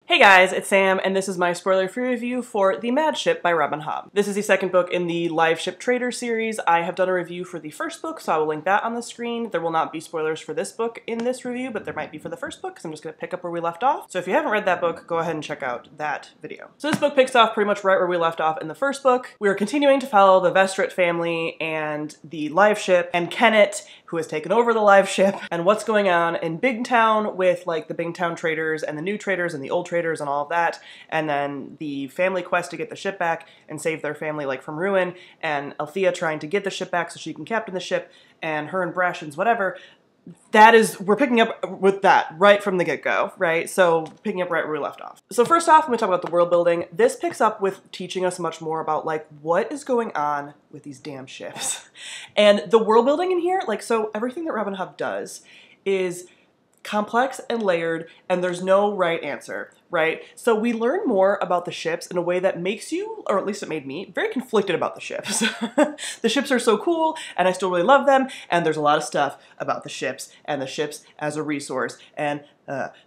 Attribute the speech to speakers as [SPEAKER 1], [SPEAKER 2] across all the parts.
[SPEAKER 1] Hey guys, it's Sam, and this is my spoiler-free review for The Mad Ship by Robin Hobb. This is the second book in the Live Ship Trader series. I have done a review for the first book, so I will link that on the screen. There will not be spoilers for this book in this review, but there might be for the first book, because I'm just going to pick up where we left off. So if you haven't read that book, go ahead and check out that video. So this book picks off pretty much right where we left off in the first book. We are continuing to follow the Vestrit family and the Live Ship, and Kennet, who has taken over the Live Ship, and what's going on in Big Town with like the Big Town traders and the new traders and the old traders and all of that, and then the family quest to get the ship back and save their family like from ruin, and Althea trying to get the ship back so she can captain the ship, and her and Brashen's whatever. That is, we're picking up with that right from the get-go, right? So picking up right where we left off. So first off, when we talk about the world building, this picks up with teaching us much more about like what is going on with these damn ships. And the world building in here, like, so everything that Robin Hobb does is complex and layered, and there's no right answer, right? So we learn more about the ships in a way that makes you, or at least it made me, very conflicted about the ships. The ships are so cool, and I still really love them, and there's a lot of stuff about the ships, and the ships as a resource, and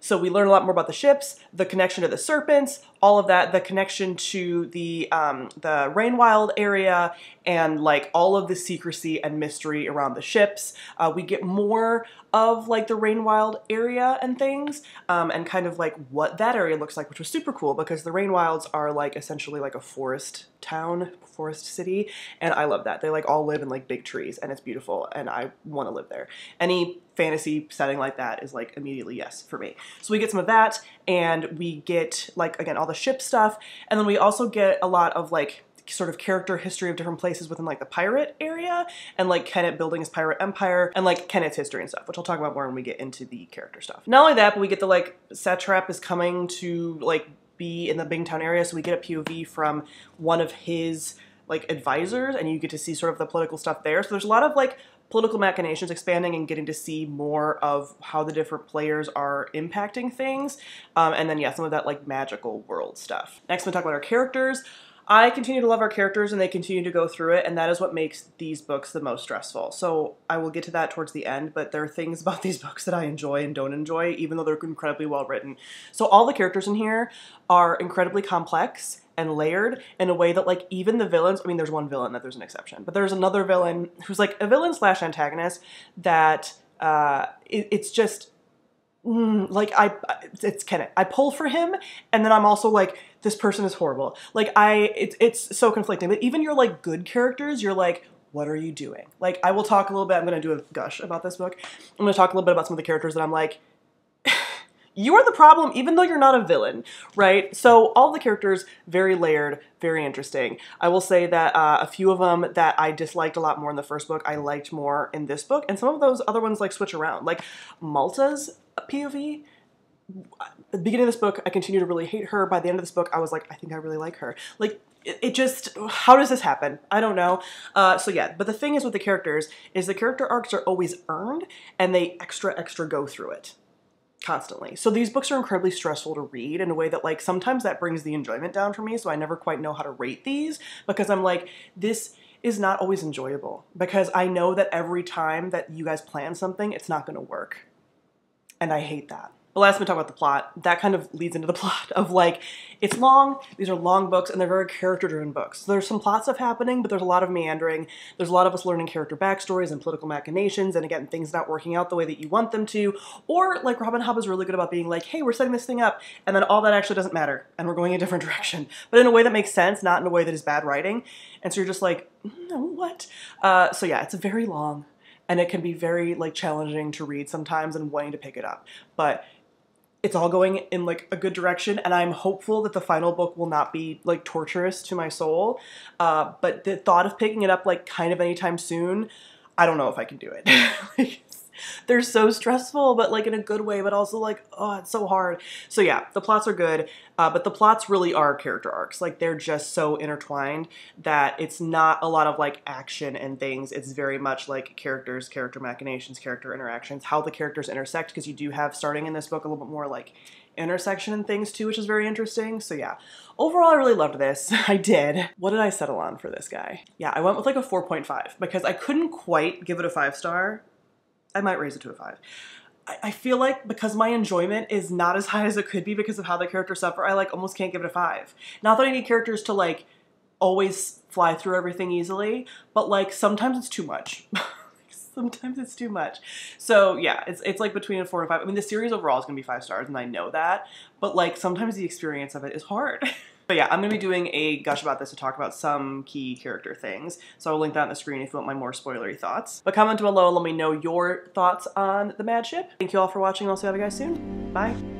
[SPEAKER 1] so we learn a lot more about the ships, the connection to the serpents, all of that, the connection to the Rainwild area, and like all of the secrecy and mystery around the ships. We get more of like the Rainwild area and things, and kind of like what that area looks like, which was super cool because the Rainwilds are like essentially like a forest town, forest city, and I love that. They like all live in like big trees, and it's beautiful, and I want to live there. Any fantasy setting like that is like immediately yes for me. So we get some of that, and we get like, again, all the ship stuff, and then we also get a lot of like sort of character history of different places within like the pirate area, and like Kennet building his pirate empire, and like Kennet's history and stuff, which I'll talk about more when we get into the character stuff. Not only that, but we get the like satrap is coming to like be in the Big Town area, so we get a POV from one of his like advisors, and you get to see sort of the political stuff there. So there's a lot of like political machinations expanding and getting to see more of how the different players are impacting things. And then yeah, some of that like magical world stuff. Next, we'll talk about our characters. I continue to love our characters, and they continue to go through it, and that is what makes these books the most stressful. So I will get to that towards the end, but there are things about these books that I enjoy and don't enjoy, even though they're incredibly well written. So all the characters in here are incredibly complex and layered in a way that like even the villains, I mean there's one villain that there's an exception, but there's another villain who's like a villain slash antagonist that it's just like it's Kennet. I pull for him, and then I'm also like, this person is horrible. Like it's so conflicting. But even your like good characters, you're like, what are you doing? Like I will talk a little bit, I'm gonna do a gush about this book. I'm gonna talk a little bit about some of the characters that I'm like, you are the problem, even though you're not a villain, right? So all the characters, very layered, very interesting. I will say that a few of them that I disliked a lot more in the first book, I liked more in this book, and some of those other ones like switch around. Like Malta's POV, at the beginning of this book, I continue to really hate her. By the end of this book, I was like, I think I really like her. Like, it just, how does this happen? I don't know. So yeah, but the thing is with the characters is the character arcs are always earned, and they extra go through it constantly. So these books are incredibly stressful to read in a way that like sometimes that brings the enjoyment down for me, so I never quite know how to rate these, because I'm like, this is not always enjoyable, because I know that every time that you guys plan something, it's not going to work. And I hate that. But last, we talk about the plot. That kind of leads into the plot of like, it's long, these are long books, and they're very character-driven books. So there's some plot stuff happening, but there's a lot of meandering. There's a lot of us learning character backstories and political machinations, and again, things not working out the way that you want them to. Or like Robin Hobb is really good about being like, hey, we're setting this thing up, and then all that actually doesn't matter, and we're going a different direction. But in a way that makes sense, not in a way that is bad writing. And so you're just like, no, what? So yeah, it's very long, and it can be very like challenging to read sometimes and wanting to pick it up. But it's all going in like a good direction, and I'm hopeful that the final book will not be like torturous to my soul. But the thought of picking it up like kind of anytime soon, I don't know if I can do it. Like, they're so stressful, but like in a good way, but also like, oh, it's so hard. So yeah, the plots are good, but the plots really are character arcs. Like they're just so intertwined that it's not a lot of like action and things. It's very much like characters, character machinations, character interactions, how the characters intersect, because you do have, starting in this book, a little bit more like intersection and things too, which is very interesting. So yeah, overall I really loved this. I did. What did I settle on for this guy? Yeah, I went with like a 4.5 because I couldn't quite give it a 5-star. I might raise it to a 5. I feel like because my enjoyment is not as high as it could be because of how the characters suffer, I like almost can't give it a 5. Not that I need characters to like always fly through everything easily, but like sometimes it's too much. Sometimes it's too much. So yeah, it's like between a 4 and 5. I mean, the series overall is gonna be 5 stars and I know that, but like sometimes the experience of it is hard. But yeah, I'm going to be doing a gush about this to talk about some key character things. So I'll link that on the screen if you want my more spoilery thoughts. But comment below and let me know your thoughts on the Mad Ship. Thank you all for watching. I'll see you guys soon. Bye.